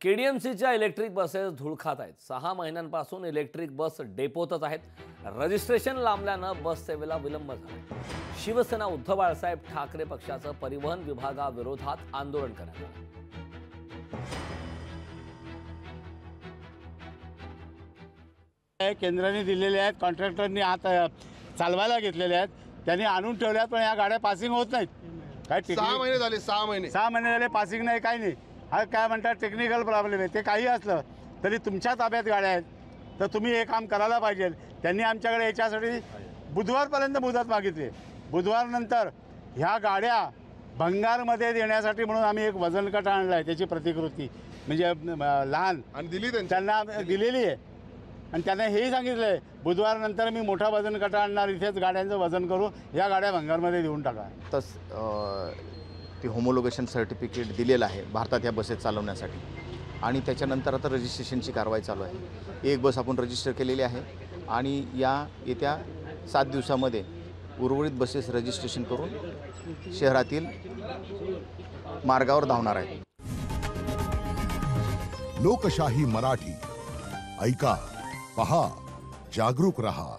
केडीएमसीच्या electric buses धूळ खात आहेत। 6 महिन्यांपासून इलेक्ट्रिक बस डेपोतच आहेत। रजिस्ट्रेशन लांबल्यानं बस सेवेला विलंब झाला। शिवसेना उद्धव बाळासाहेब ठाकरे पक्षाचं परिवहन विभागाविरोधात आंदोलन करण्यात आलं। केंद्राने दिलेले आहेत, कॉन्ट्रॅक्टरनी आता चालवायला घेतलेले आहेत, त्यांनी आणून ठेवल्यात, पण या गाड्या पासिंग होत नाहीत। काय 6 महिने झाले, 6 महिने झाले पासिंग नाही, काही नाही। हा काय म्हणतात टेक्निकल प्रॉब्लेम आहे। ते काही असलं तरी तुमच्या ताब्यात गाड्या आहेत, तर तुम्ही हे काम करायला पाहिजे। त्यांनी आमच्याकडे याच्यासाठी बुधवारपर्यंत मुदत मागितली। बुधवारनंतर ह्या गाड्या भंगारमध्ये देण्यासाठी म्हणून आम्ही एक वजन काटा आणला आहे, त्याची प्रतिकृती म्हणजे लहान आणि दिली त्यांना दिलेली आहे। आणि त्यांना हेही सांगितलं आहे बुधवारनंतर मी मोठा वजन काटा आणणार, इथेच गाड्यांचं वजन करू, या गाड्या भंगारमध्ये देऊन टाका। तस ती होमोलोगेशन सर्टिफिकेट दिलेलं आहे भारतात या बसेस चालवण्यासाठी, आणि त्याच्यानंतर आता रजिस्ट्रेशनची कारवाई चालू आहे। एक बस आपण रजिस्टर केलेली आहे आणि येत्या 7 दिवसामध्ये उर्वरित बसेस रजिस्ट्रेशन करून शहरातील मार्गावर धावणार आहेत। लोकशाही मराठी ऐका, पहा, जागरूक रहा।